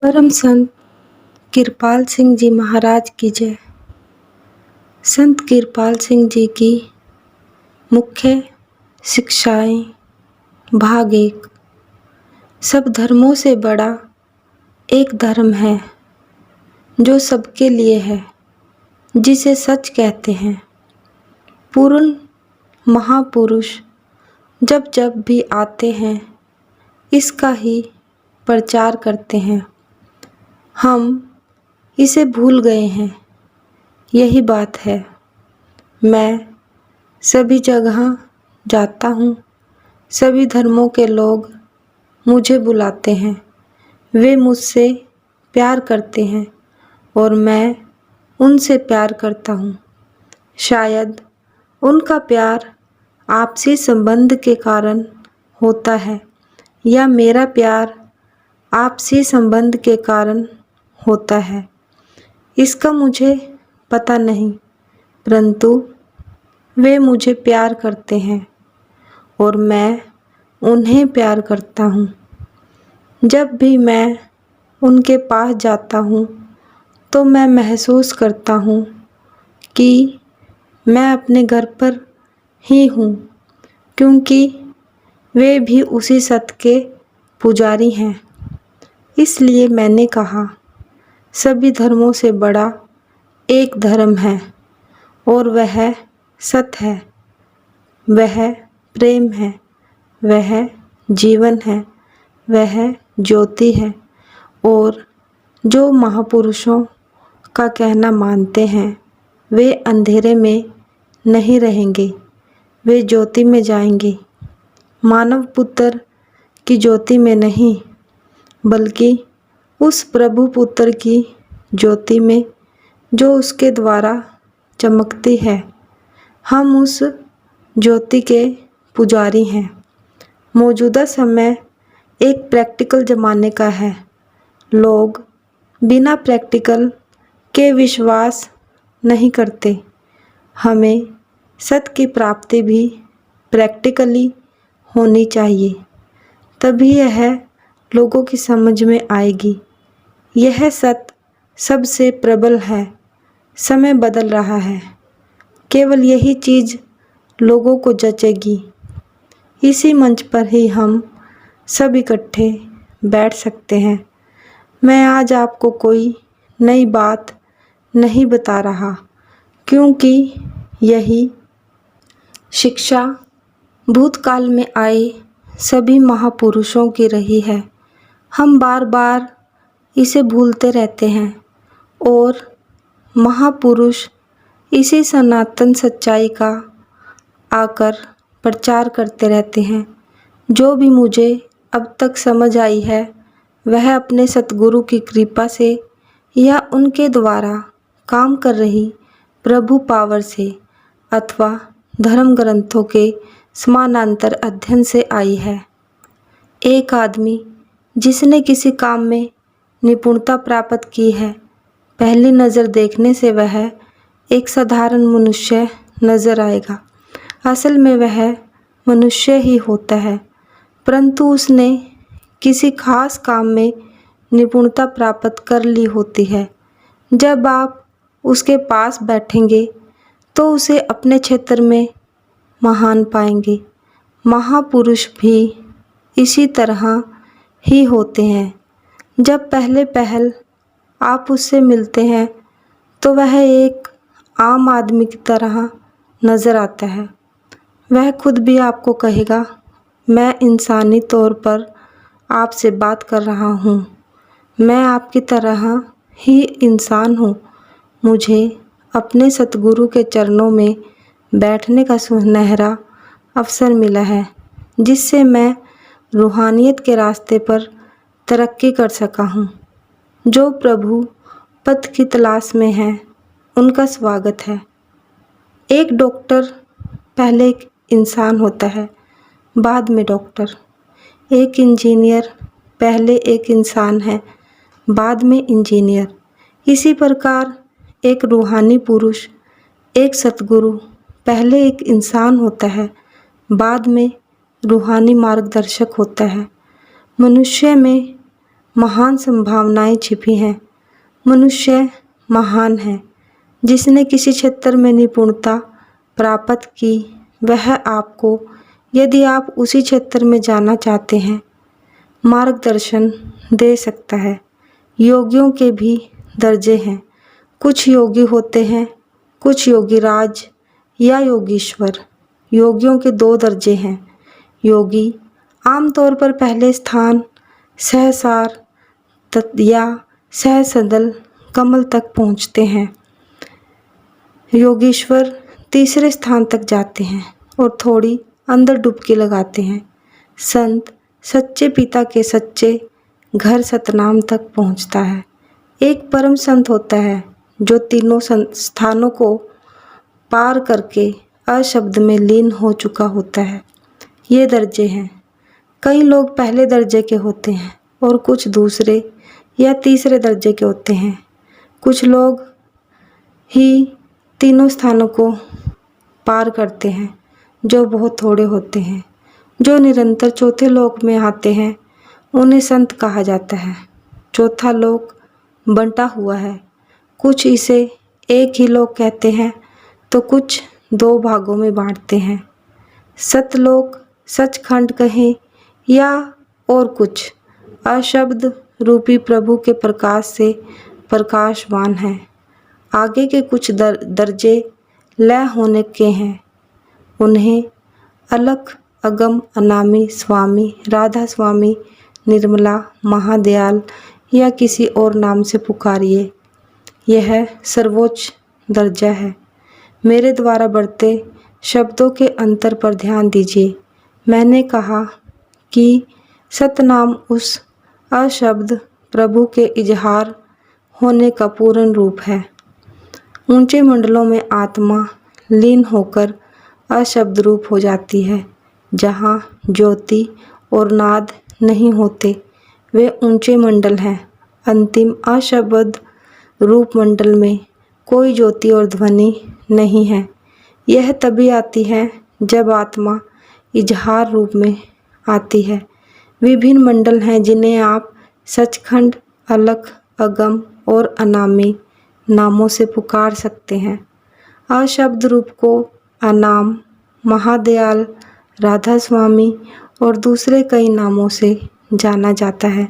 परम संत कृपाल सिंह जी महाराज की जय। संत कृपाल सिंह जी की मुख्य शिक्षाएं भाग 1। सब धर्मों से बड़ा एक धर्म है जो सबके लिए है, जिसे सच कहते हैं। पूर्ण महापुरुष जब जब भी आते हैं इसका ही प्रचार करते हैं। हम इसे भूल गए हैं, यही बात है। मैं सभी जगह जाता हूँ, सभी धर्मों के लोग मुझे बुलाते हैं, वे मुझसे प्यार करते हैं और मैं उनसे प्यार करता हूँ। शायद उनका प्यार आपसी संबंध के कारण होता है या मेरा प्यार आपसी संबंध के कारण होता है, इसका मुझे पता नहीं, परंतु वे मुझे प्यार करते हैं और मैं उन्हें प्यार करता हूँ। जब भी मैं उनके पास जाता हूँ तो मैं महसूस करता हूँ कि मैं अपने घर पर ही हूँ, क्योंकि वे भी उसी सत्य के पुजारी हैं। इसलिए मैंने कहा, सभी धर्मों से बड़ा एक धर्म है और वह सत्य है, वह प्रेम है, वह जीवन है, वह ज्योति है। और जो महापुरुषों का कहना मानते हैं वे अंधेरे में नहीं रहेंगे, वे ज्योति में जाएंगे। मानव पुत्र की ज्योति में नहीं, बल्कि उस प्रभु पुत्र की ज्योति में जो उसके द्वारा चमकती है। हम उस ज्योति के पुजारी हैं। मौजूदा समय एक प्रैक्टिकल ज़माने का है। लोग बिना प्रैक्टिकल के विश्वास नहीं करते। हमें सत्य की प्राप्ति भी प्रैक्टिकली होनी चाहिए, तभी यह लोगों की समझ में आएगी। यह सत्य सबसे प्रबल है। समय बदल रहा है, केवल यही चीज़ लोगों को जचेगी। इसी मंच पर ही हम सब इकट्ठे बैठ सकते हैं। मैं आज आपको कोई नई बात नहीं बता रहा, क्योंकि यही शिक्षा भूतकाल में आए सभी महापुरुषों की रही है। हम बार बार इसे भूलते रहते हैं और महापुरुष इसी सनातन सच्चाई का आकर प्रचार करते रहते हैं। जो भी मुझे अब तक समझ आई है वह अपने सतगुरु की कृपा से या उनके द्वारा काम कर रही प्रभु पावर से अथवा धर्म ग्रंथों के समानांतर अध्ययन से आई है। एक आदमी जिसने किसी काम में निपुणता प्राप्त की है, पहली नज़र देखने से वह एक साधारण मनुष्य नज़र आएगा। असल में वह मनुष्य ही होता है, परंतु उसने किसी खास काम में निपुणता प्राप्त कर ली होती है। जब आप उसके पास बैठेंगे तो उसे अपने क्षेत्र में महान पाएंगे। महापुरुष भी इसी तरह ही होते हैं। जब पहले पहल आप उससे मिलते हैं तो वह एक आम आदमी की तरह नज़र आता है। वह खुद भी आपको कहेगा, मैं इंसानी तौर पर आपसे बात कर रहा हूँ, मैं आपकी तरह ही इंसान हूँ। मुझे अपने सतगुरु के चरणों में बैठने का सुनहरा अवसर मिला है, जिससे मैं रूहानियत के रास्ते पर तरक्की कर सका हूँ। जो प्रभु पथ की तलाश में हैं उनका स्वागत है। एक डॉक्टर पहले एक इंसान होता है, बाद में डॉक्टर। एक इंजीनियर पहले एक इंसान है, बाद में इंजीनियर। इसी प्रकार एक रूहानी पुरुष, एक सतगुरु पहले एक इंसान होता है, बाद में रूहानी मार्गदर्शक होता है। मनुष्य में महान संभावनाएं छिपी हैं। मनुष्य महान है। जिसने किसी क्षेत्र में निपुणता प्राप्त की, वह आपको, यदि आप उसी क्षेत्र में जाना चाहते हैं, मार्गदर्शन दे सकता है। योगियों के भी दर्जे हैं। कुछ योगी होते हैं, कुछ योगीराज या योगीश्वर। योगियों के 2 दर्जे हैं। योगी आमतौर पर पहले स्थान सहसार या सहसदल कमल तक पहुँचते हैं। योगीश्वर तीसरे स्थान तक जाते हैं और थोड़ी अंदर डुबकी लगाते हैं। संत सच्चे पिता के सच्चे घर सतनाम तक पहुँचता है। एक परम संत होता है जो तीनों स्थानों को पार करके अशब्द में लीन हो चुका होता है। ये दर्जे हैं। कई लोग पहले दर्जे के होते हैं और कुछ दूसरे या तीसरे दर्जे के होते हैं। कुछ लोग ही तीनों स्थानों को पार करते हैं, जो बहुत थोड़े होते हैं। जो निरंतर चौथे लोक में आते हैं, उन्हें संत कहा जाता है। चौथा लोक बंटा हुआ है। कुछ इसे एक ही लोक कहते हैं तो कुछ 2 भागों में बांटते हैं। सतलोक, सचखंड कहें या और कुछ, अशब्द रूपी प्रभु के प्रकाश से प्रकाशवान है। आगे के कुछ दर्जे लय होने के हैं। उन्हें अलख, अगम, अनामी, स्वामी, राधा स्वामी, निर्मला, महादयाल या किसी और नाम से पुकारिए। यह सर्वोच्च दर्जा है। मेरे द्वारा बढ़ते शब्दों के अंतर पर ध्यान दीजिए। मैंने कहा कि सतनाम उस अशब्द प्रभु के इजहार होने का पूर्ण रूप है। ऊंचे मंडलों में आत्मा लीन होकर अशब्द रूप हो जाती है। जहाँ ज्योति और नाद नहीं होते, वे ऊंचे मंडल हैं। अंतिम अशब्द रूप मंडल में कोई ज्योति और ध्वनि नहीं है। यह तभी आती है जब आत्मा इजहार रूप में आती है। विभिन्न मंडल हैं जिन्हें आप सचखंड, अलख, अगम और अनामी नामों से पुकार सकते हैं। अशब्द रूप को अनाम, महादयाल, राधा स्वामी और दूसरे कई नामों से जाना जाता है।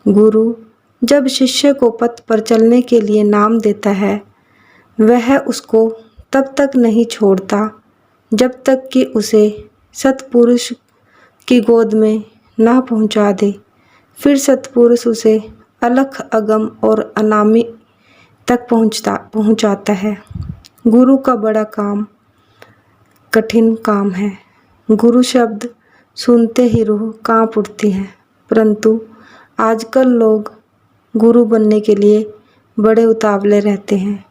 गुरु जब शिष्य को पथ पर चलने के लिए नाम देता है, वह उसको तब तक नहीं छोड़ता जब तक कि उसे सत्पुरुष की गोद में ना पहुंचा दे। फिर सत्पुरुष उसे अलख, अगम और अनामी तक पहुंचाता है। गुरु का बड़ा काम कठिन काम है। गुरु शब्द सुनते ही रूह कांप उठती है। परंतु आजकल लोग गुरु बनने के लिए बड़े उतावले रहते हैं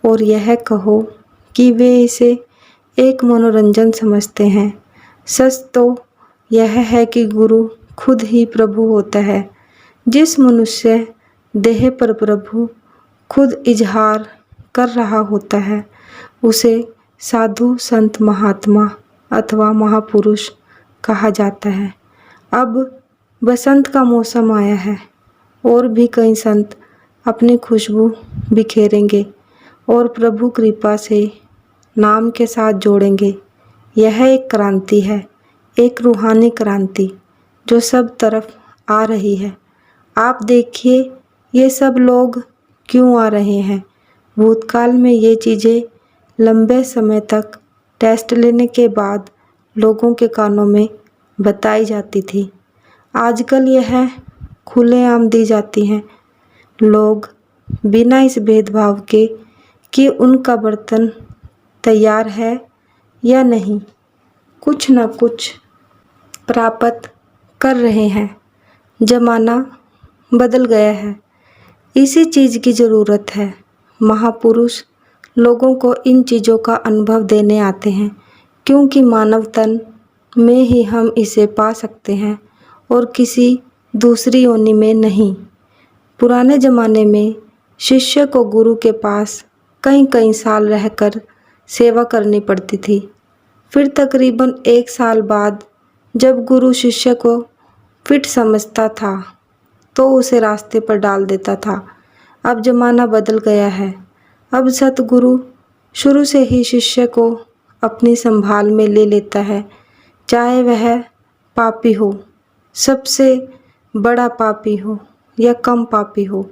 और यह कहो कि वे इसे एक मनोरंजन समझते हैं। सच तो यह है कि गुरु खुद ही प्रभु होता है। जिस मनुष्य देह पर प्रभु खुद इजहार कर रहा होता है, उसे साधु, संत, महात्मा अथवा महापुरुष कहा जाता है। अब बसंत का मौसम आया है और भी कई संत अपनी खुशबू बिखेरेंगे और प्रभु कृपा से नाम के साथ जोड़ेंगे। यह एक क्रांति है, एक रूहानी क्रांति जो सब तरफ आ रही है। आप देखिए, ये सब लोग क्यों आ रहे हैं। भूतकाल में ये चीज़ें लंबे समय तक टेस्ट लेने के बाद लोगों के कानों में बताई जाती थी। आजकल यह खुलेआम दी जाती हैं। लोग बिना इस भेदभाव के कि उनका बर्तन तैयार है या नहीं, कुछ न कुछ प्राप्त कर रहे हैं। ज़माना बदल गया है। इसी चीज़ की ज़रूरत है। महापुरुष लोगों को इन चीज़ों का अनुभव देने आते हैं, क्योंकि मानव तन में ही हम इसे पा सकते हैं और किसी दूसरी योनि में नहीं। पुराने ज़माने में शिष्य को गुरु के पास कई कई साल रहकर सेवा करनी पड़ती थी। फिर तकरीबन 1 साल बाद जब गुरु शिष्य को फिट समझता था, तो उसे रास्ते पर डाल देता था। अब जमाना बदल गया है। अब सतगुरु शुरू से ही शिष्य को अपनी संभाल में ले लेता है, चाहे वह पापी हो, सबसे बड़ा पापी हो या कम पापी हो।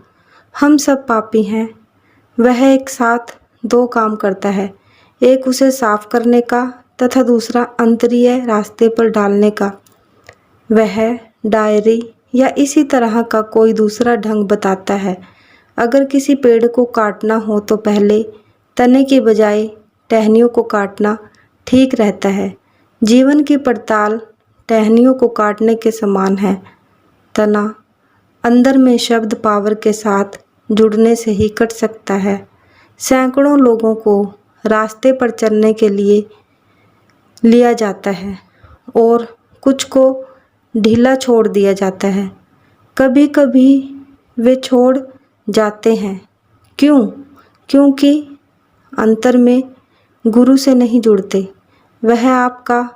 हम सब पापी हैं। वह एक साथ दो काम करता है, एक उसे साफ करने का तथा दूसरा अंतरीय रास्ते पर डालने का। वह डायरी या इसी तरह का कोई दूसरा ढंग बताता है। अगर किसी पेड़ को काटना हो तो पहले तने की बजाय टहनियों को काटना ठीक रहता है। जीवन की पड़ताल टहनियों को काटने के समान है। तना अंदर में शब्द पावर के साथ जुड़ने से ही कट सकता है। सैकड़ों लोगों को रास्ते पर चलने के लिए लिया जाता है और कुछ को ढीला छोड़ दिया जाता है। कभी कभी वे छोड़ जाते हैं। क्यों? क्योंकि अंतर में गुरु से नहीं जुड़ते। वह आपका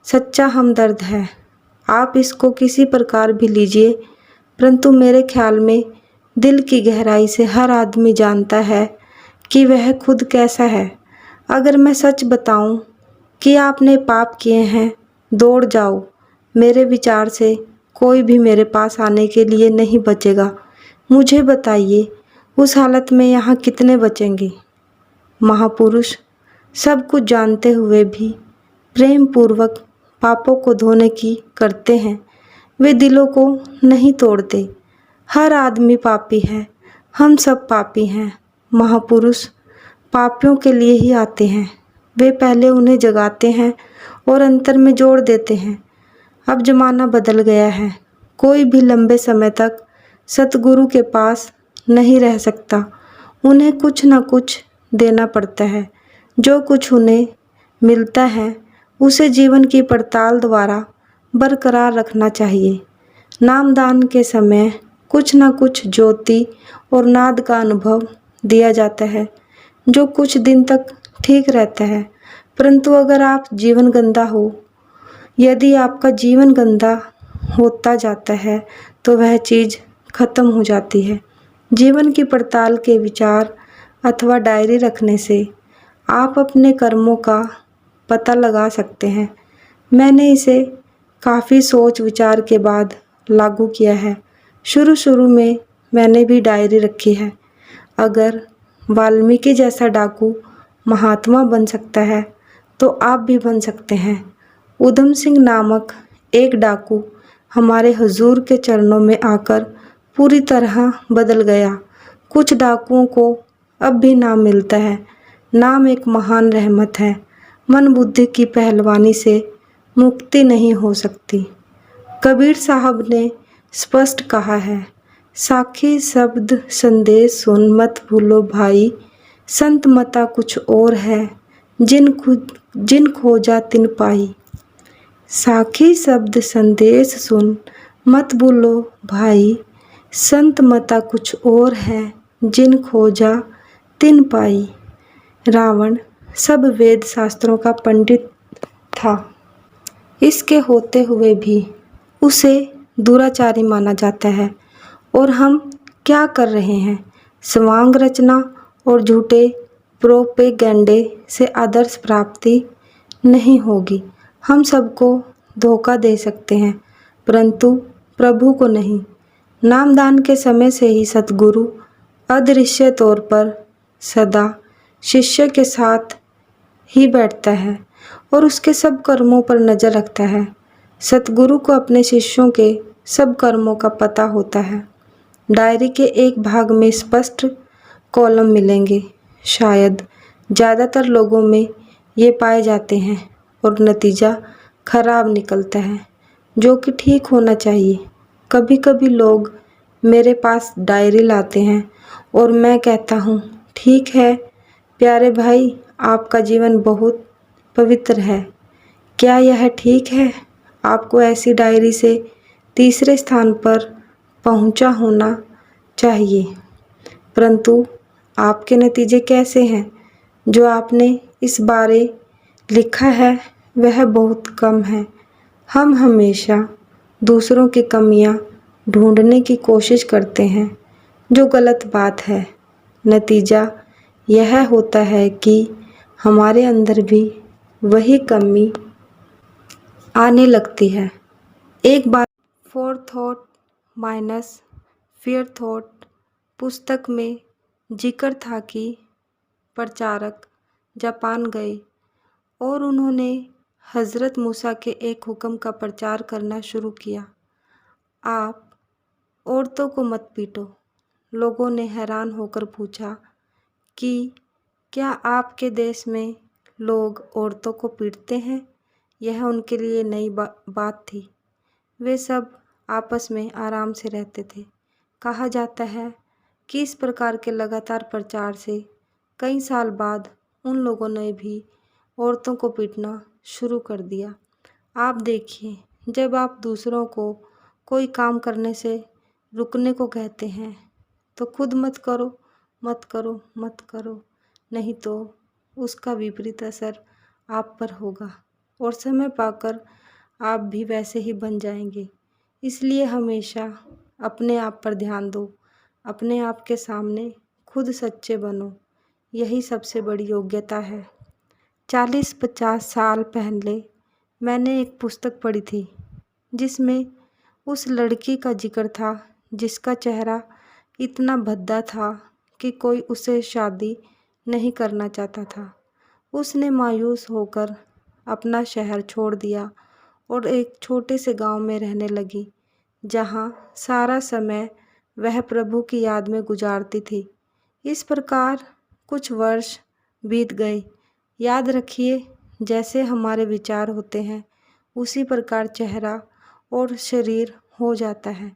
सच्चा हमदर्द है। आप इसको किसी प्रकार भी लीजिए, परंतु मेरे ख्याल में दिल की गहराई से हर आदमी जानता है कि वह खुद कैसा है। अगर मैं सच बताऊं कि आपने पाप किए हैं, दौड़ जाओ। मेरे विचार से कोई भी मेरे पास आने के लिए नहीं बचेगा। मुझे बताइए, उस हालत में यहाँ कितने बचेंगे? महापुरुष सब कुछ जानते हुए भी प्रेम पूर्वक पापों को धोने की करते हैं। वे दिलों को नहीं तोड़ते। हर आदमी पापी है। हम सब पापी हैं। महापुरुष पापियों के लिए ही आते हैं। वे पहले उन्हें जगाते हैं और अंतर में जोड़ देते हैं। अब जमाना बदल गया है। कोई भी लंबे समय तक सतगुरु के पास नहीं रह सकता। उन्हें कुछ न कुछ देना पड़ता है। जो कुछ उन्हें मिलता है उसे जीवन की पड़ताल द्वारा बरकरार रखना चाहिए। नामदान के समय कुछ न कुछ ज्योति और नाद का अनुभव दिया जाता है, जो कुछ दिन तक ठीक रहता है। परंतु अगर आप जीवन गंदा हो, यदि आपका जीवन गंदा होता जाता है तो वह चीज़ खत्म हो जाती है। जीवन की पड़ताल के विचार अथवा डायरी रखने से आप अपने कर्मों का पता लगा सकते हैं। मैंने इसे काफ़ी सोच विचार के बाद लागू किया है। शुरू में मैंने भी डायरी रखी है। अगर वाल्मीकि जैसा डाकू महात्मा बन सकता है तो आप भी बन सकते हैं। उधम सिंह नामक एक डाकू हमारे हुजूर के चरणों में आकर पूरी तरह बदल गया। कुछ डाकुओं को अब भी नाम मिलता है। नाम एक महान रहमत है। मन बुद्धि की पहलवानी से मुक्ति नहीं हो सकती। कबीर साहब ने स्पष्ट कहा है, साखी शब्द संदेश सुन मत भूलो भाई, संत मता कुछ और है जिन खोजा तिन पाई। साखी शब्द संदेश सुन मत भूलो भाई, संत मता कुछ और है जिन खोजा तिन पाई। रावण सब वेद शास्त्रों का पंडित था। इसके होते हुए भी उसे दुराचारी माना जाता है। और हम क्या कर रहे हैं? स्वांग रचना और झूठे प्रोपेगेंडे से आदर्श प्राप्ति नहीं होगी। हम सबको धोखा दे सकते हैं, परंतु प्रभु को नहीं। नामदान के समय से ही सतगुरु अदृश्य तौर पर सदा शिष्य के साथ ही बैठता है और उसके सब कर्मों पर नज़र रखता है। सतगुरु को अपने शिष्यों के सब कर्मों का पता होता है। डायरी के एक भाग में स्पष्ट कॉलम मिलेंगे। शायद ज़्यादातर लोगों में ये पाए जाते हैं और नतीजा खराब निकलता है, जो कि ठीक होना चाहिए। कभी कभी लोग मेरे पास डायरी लाते हैं और मैं कहता हूँ, ठीक है प्यारे भाई, आपका जीवन बहुत पवित्र है। क्या यह ठीक है? आपको ऐसी डायरी से तीसरे स्थान पर पहुंचा होना चाहिए। परंतु आपके नतीजे कैसे हैं? जो आपने इस बारे लिखा है वह बहुत कम है। हम हमेशा दूसरों की कमियां ढूंढने की कोशिश करते हैं, जो गलत बात है। नतीजा यह होता है कि हमारे अंदर भी वही कमी आने लगती है। एक बार four thought minus fear thought पुस्तक में जिक्र था कि प्रचारक जापान गए और उन्होंने हज़रत मूसा के एक हुक्म का प्रचार करना शुरू किया, आप औरतों को मत पीटो। लोगों ने हैरान होकर पूछा कि क्या आपके देश में लोग औरतों को पीटते हैं? यह उनके लिए नई बात थी। वे सब आपस में आराम से रहते थे। कहा जाता है कि इस प्रकार के लगातार प्रचार से कई साल बाद उन लोगों ने भी औरतों को पीटना शुरू कर दिया। आप देखिए, जब आप दूसरों को कोई काम करने से रुकने को कहते हैं तो खुद मत करो, मत करो, मत करो, नहीं तो उसका विपरीत असर आप पर होगा और समय पाकर आप भी वैसे ही बन जाएंगे। इसलिए हमेशा अपने आप पर ध्यान दो, अपने आप के सामने खुद सच्चे बनो, यही सबसे बड़ी योग्यता है। 40-50 साल पहले मैंने एक पुस्तक पढ़ी थी जिसमें उस लड़की का जिक्र था जिसका चेहरा इतना भद्दा था कि कोई उसे शादी नहीं करना चाहता था। उसने मायूस होकर अपना शहर छोड़ दिया और एक छोटे से गांव में रहने लगी, जहां सारा समय वह प्रभु की याद में गुजारती थी। इस प्रकार कुछ वर्ष बीत गए। याद रखिए, जैसे हमारे विचार होते हैं उसी प्रकार चेहरा और शरीर हो जाता है।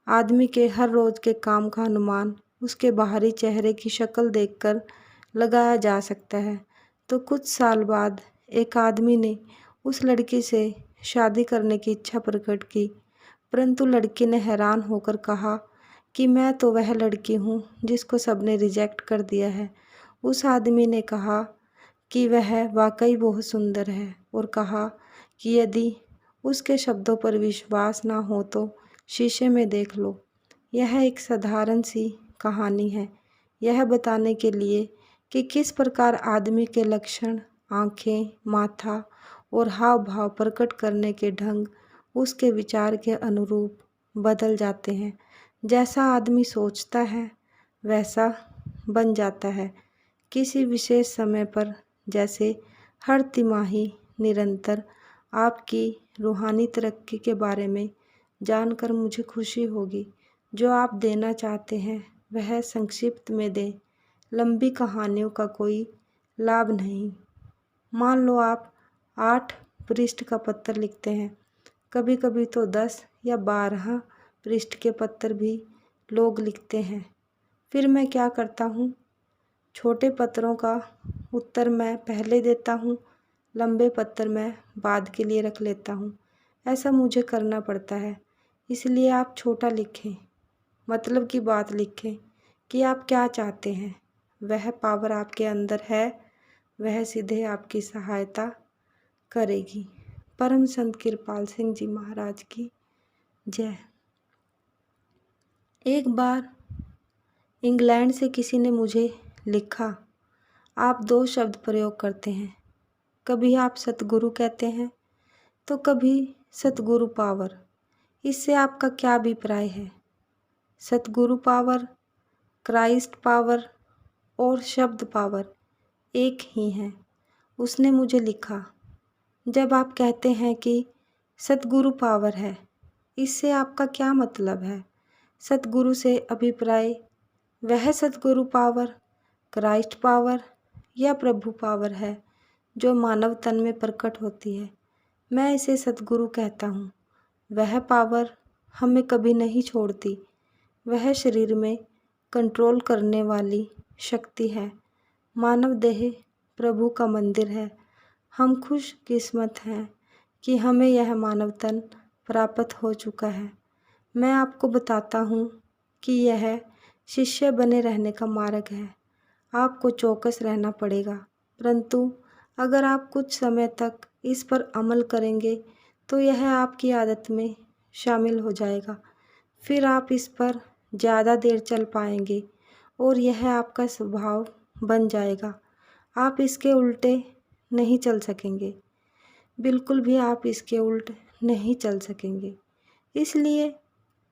आदमी के हर रोज के काम का अनुमान उसके बाहरी चेहरे की शक्ल देखकर लगाया जा सकता है। तो कुछ साल बाद एक आदमी ने उस लड़की से शादी करने की इच्छा प्रकट की, परंतु लड़की ने हैरान होकर कहा कि मैं तो वह लड़की हूँ जिसको सबने रिजेक्ट कर दिया है। उस आदमी ने कहा कि वह वाकई बहुत सुंदर है और कहा कि यदि उसके शब्दों पर विश्वास ना हो तो शीशे में देख लो। यह एक साधारण सी कहानी है, यह बताने के लिए कि किस प्रकार आदमी के लक्षण, आँखें, माथा और हाव भाव प्रकट करने के ढंग उसके विचार के अनुरूप बदल जाते हैं। जैसा आदमी सोचता है वैसा बन जाता है। किसी विशेष समय पर, जैसे हर तिमाही, निरंतर आपकी रूहानी तरक्की के बारे में जानकर मुझे खुशी होगी। जो आप देना चाहते हैं वह संक्षिप्त में दें, लंबी कहानियों का कोई लाभ नहीं। मान लो आप 8 पृष्ठ का पत्र लिखते हैं, कभी कभी तो 10 या 12 पृष्ठ के पत्र भी लोग लिखते हैं। फिर मैं क्या करता हूँ, छोटे पत्रों का उत्तर मैं पहले देता हूँ, लंबे पत्र मैं बाद के लिए रख लेता हूँ। ऐसा मुझे करना पड़ता है। इसलिए आप छोटा लिखें, मतलब की बात लिखें कि आप क्या चाहते हैं। वह पावर आपके अंदर है, वह सीधे आपकी सहायता करेगी। परम संत कृपाल सिंह जी महाराज की जय। एक बार इंग्लैंड से किसी ने मुझे लिखा, आप 2 शब्द प्रयोग करते हैं, कभी आप सतगुरु कहते हैं तो कभी सतगुरु पावर। इससे आपका क्या अभिप्राय है? सतगुरु पावर, क्राइस्ट पावर और शब्द पावर एक ही हैं। उसने मुझे लिखा, जब आप कहते हैं कि सतगुरु पावर है, इससे आपका क्या मतलब है? सतगुरु से अभिप्राय वह सतगुरु पावर, क्राइस्ट पावर या प्रभु पावर है जो मानव तन में प्रकट होती है। मैं इसे सतगुरु कहता हूँ। वह पावर हमें कभी नहीं छोड़ती। वह शरीर में कंट्रोल करने वाली शक्ति है। मानव देह प्रभु का मंदिर है। हम खुशकिस्मत हैं कि हमें यह मानव तन प्राप्त हो चुका है। मैं आपको बताता हूँ कि यह शिष्य बने रहने का मार्ग है। आपको चौकस रहना पड़ेगा, परंतु अगर आप कुछ समय तक इस पर अमल करेंगे तो यह आपकी आदत में शामिल हो जाएगा। फिर आप इस पर ज़्यादा देर चल पाएंगे और यह आपका स्वभाव बन जाएगा। आप इसके उल्टे नहीं चल सकेंगे, बिल्कुल भी आप इसके उल्ट नहीं चल सकेंगे। इसलिए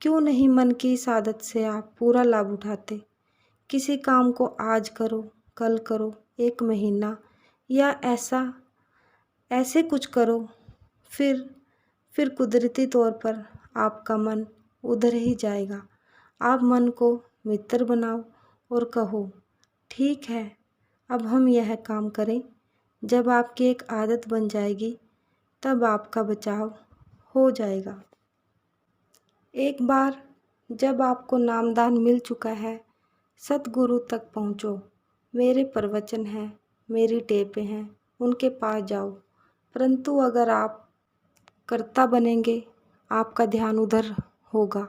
क्यों नहीं मन की इस आदत से आप पूरा लाभ उठाते। किसी काम को आज करो, कल करो, 1 महीना या ऐसे कुछ करो, फिर कुदरती तौर पर आपका मन उधर ही जाएगा। आप मन को मित्र बनाओ और कहो, ठीक है, अब हम यह काम करें। जब आपकी एक आदत बन जाएगी तब आपका बचाव हो जाएगा। एक बार जब आपको नामदान मिल चुका है, सतगुरु तक पहुँचो। मेरे प्रवचन हैं, मेरी टेपें हैं, उनके पास जाओ। परंतु अगर आप कर्ता बनेंगे, आपका ध्यान उधर होगा।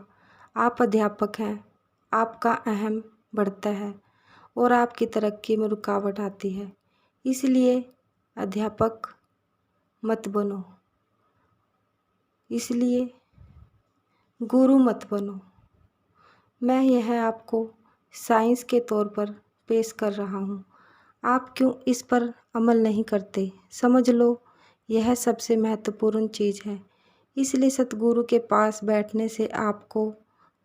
आप अध्यापक हैं, आपका अहम बढ़ता है और आपकी तरक्की में रुकावट आती है। इसलिए अध्यापक मत बनो, इसलिए गुरु मत बनो। मैं यह आपको साइंस के तौर पर पेश कर रहा हूँ। आप क्यों इस पर अमल नहीं करते? समझ लो, यह सबसे महत्वपूर्ण चीज़ है। इसलिए सतगुरु के पास बैठने से आपको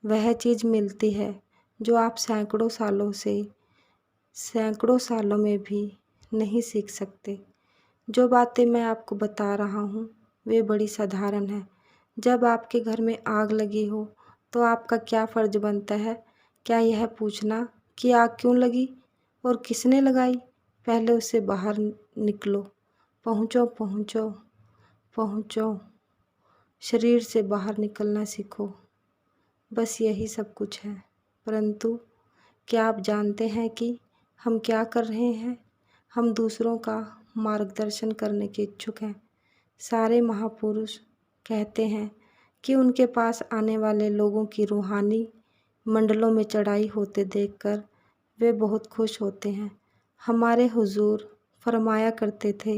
वह चीज़ मिलती है जो आप सैकड़ों सालों में भी नहीं सीख सकते। जो बातें मैं आपको बता रहा हूँ वे बड़ी साधारण हैं। जब आपके घर में आग लगी हो तो आपका क्या फ़र्ज बनता है? क्या यह पूछना कि आग क्यों लगी और किसने लगाई? पहले उससे बाहर निकलो। पहुँचो पहुँचो पहुँचो, शरीर से बाहर निकलना सीखो। बस यही सब कुछ है। परंतु क्या आप जानते हैं कि हम क्या कर रहे हैं? हम दूसरों का मार्गदर्शन करने के इच्छुक हैं। सारे महापुरुष कहते हैं कि उनके पास आने वाले लोगों की रूहानी मंडलों में चढ़ाई होते देखकर वे बहुत खुश होते हैं। हमारे हुजूर फरमाया करते थे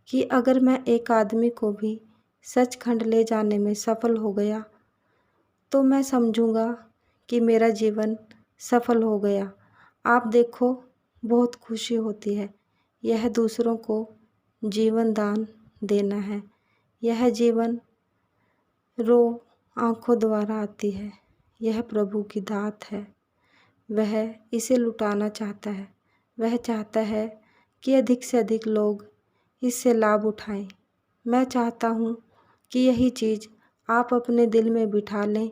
कि अगर मैं एक आदमी को भी सचखंड ले जाने में सफल हो गया तो मैं समझूंगा कि मेरा जीवन सफल हो गया। आप देखो, बहुत खुशी होती है। यह दूसरों को जीवन दान देना है। यह जीवन रो आँखों द्वारा आती है। यह प्रभु की दात है। वह इसे लुटाना चाहता है। वह चाहता है कि अधिक से अधिक लोग इससे लाभ उठाएं। मैं चाहता हूँ कि यही चीज़ आप अपने दिल में बिठा लें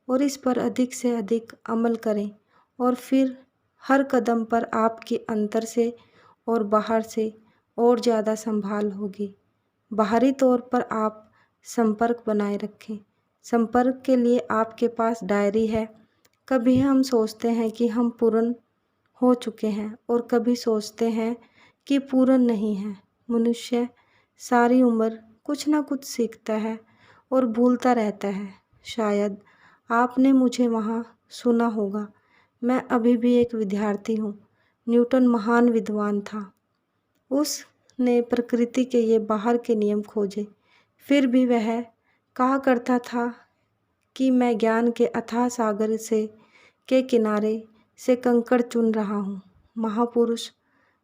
और इस पर अधिक से अधिक अमल करें और फिर हर कदम पर आपके अंतर से और बाहर से और ज़्यादा संभाल होगी। बाहरी तौर पर आप संपर्क बनाए रखें। संपर्क के लिए आपके पास डायरी है। कभी हम सोचते हैं कि हम पूर्ण हो चुके हैं और कभी सोचते हैं कि पूर्ण नहीं है। मनुष्य सारी उम्र कुछ ना कुछ सीखता है और भूलता रहता है। शायद आपने मुझे वहाँ सुना होगा। मैं अभी भी एक विद्यार्थी हूँ। न्यूटन महान विद्वान था। उसने प्रकृति के ये बाहर के नियम खोजे। फिर भी वह कहा करता था कि मैं ज्ञान के अथाह सागर के किनारे से कंकड़ चुन रहा हूँ। महापुरुष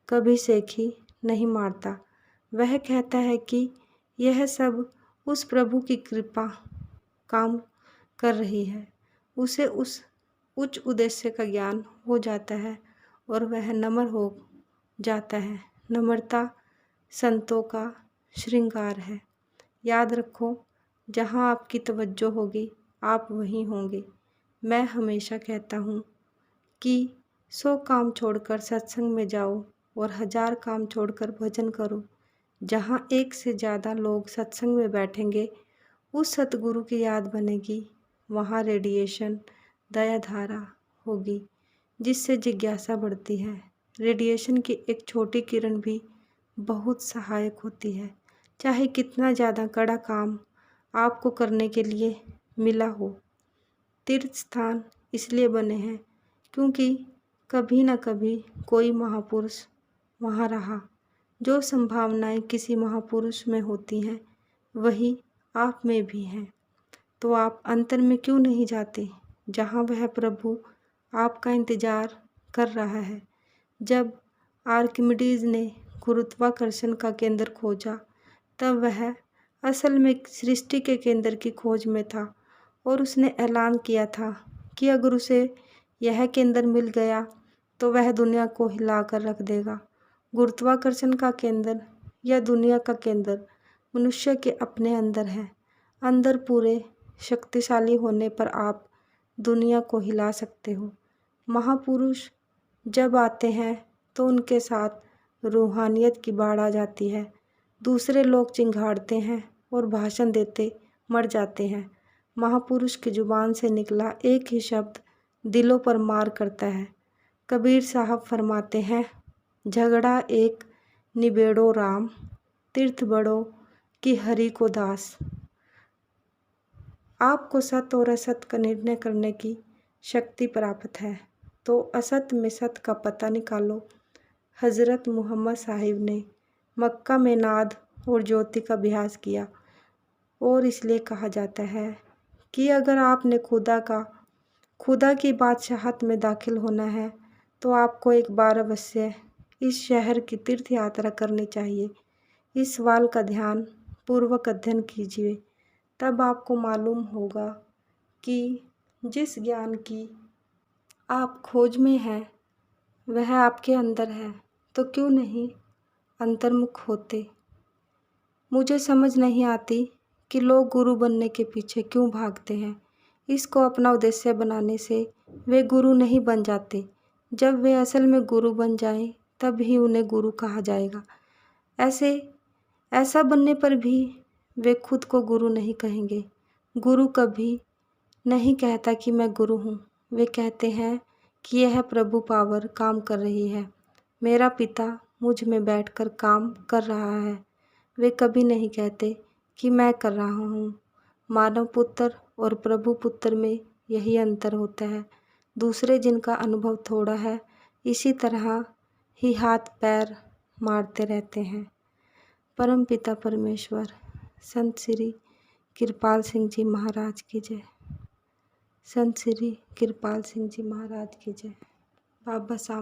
कभी सेखी नहीं मारता। वह कहता है कि यह सब उस प्रभु की कृपा काम कर रही है। उसे उस उच्च उद्देश्य का ज्ञान हो जाता है और वह नम्र हो जाता है। नम्रता संतों का श्रृंगार है। याद रखो, जहाँ आपकी तवज्जो होगी आप वहीं होंगे। मैं हमेशा कहता हूँ कि 100 काम छोड़कर सत्संग में जाओ और 1000 काम छोड़कर भजन करो। जहाँ एक से ज़्यादा लोग सत्संग में बैठेंगे उस सतगुरु की याद बनेगी। वहाँ रेडिएशन दया धारा होगी जिससे जिज्ञासा बढ़ती है। रेडिएशन की एक छोटी किरण भी बहुत सहायक होती है। चाहे कितना ज़्यादा कड़ा काम आपको करने के लिए मिला हो। तीर्थ स्थान इसलिए बने हैं क्योंकि कभी न कभी कोई महापुरुष वहाँ रहा। जो संभावनाएं किसी महापुरुष में होती हैं वही आप में भी हैं। तो आप अंतर में क्यों नहीं जाते? जहाँ वह प्रभु आपका इंतजार कर रहा है। जब आर्किमिडीज ने गुरुत्वाकर्षण का केंद्र खोजा, तब वह असल में सृष्टि के केंद्र की खोज में था और उसने ऐलान किया था कि अगर उसे यह केंद्र मिल गया तो वह दुनिया को हिलाकर रख देगा। गुरुत्वाकर्षण का केंद्र या दुनिया का केंद्र मनुष्य के अपने अंदर है। अंदर पूरे शक्तिशाली होने पर आप दुनिया को हिला सकते हो। महापुरुष जब आते हैं तो उनके साथ रूहानियत की बाढ़ आ जाती है। दूसरे लोग चिंघाड़ते हैं और भाषण देते मर जाते हैं। महापुरुष की जुबान से निकला एक ही शब्द दिलों पर मार करता है। कबीर साहब फरमाते हैं, झगड़ा एक निबेड़ो राम, तीर्थ बड़ो कि हरि को दास। आपको सत्य और असत्य का निर्णय करने की शक्ति प्राप्त है, तो असत्य में सत्य का पता निकालो। हज़रत मोहम्मद साहिब ने मक्का में नाद और ज्योति का अभ्यास किया और इसलिए कहा जाता है कि अगर आपने खुदा की बादशाहत में दाखिल होना है तो आपको एक बार अवश्य इस शहर की तीर्थ यात्रा करनी चाहिए। इस सवाल का ध्यान पूर्वक अध्ययन कीजिए, तब आपको मालूम होगा कि जिस ज्ञान की आप खोज में हैं वह आपके अंदर है, तो क्यों नहीं अंतर्मुख होते। मुझे समझ नहीं आती कि लोग गुरु बनने के पीछे क्यों भागते हैं। इसको अपना उद्देश्य बनाने से वे गुरु नहीं बन जाते। जब वे असल में गुरु बन जाएं, तब ही उन्हें गुरु कहा जाएगा। ऐसा बनने पर भी वे खुद को गुरु नहीं कहेंगे। गुरु कभी नहीं कहता कि मैं गुरु हूँ। वे कहते हैं कि यह प्रभु पावर काम कर रही है, मेरा पिता मुझ में बैठकर काम कर रहा है। वे कभी नहीं कहते कि मैं कर रहा हूँ। मानव पुत्र और प्रभु पुत्र में यही अंतर होता है। दूसरे जिनका अनुभव थोड़ा है, इसी तरह ही हाथ पैर मारते रहते हैं। परम पिता परमेश्वर संत श्री कृपाल सिंह जी महाराज की जय। संत श्री कृपाल सिंह जी महाराज की जय। बाबा साहब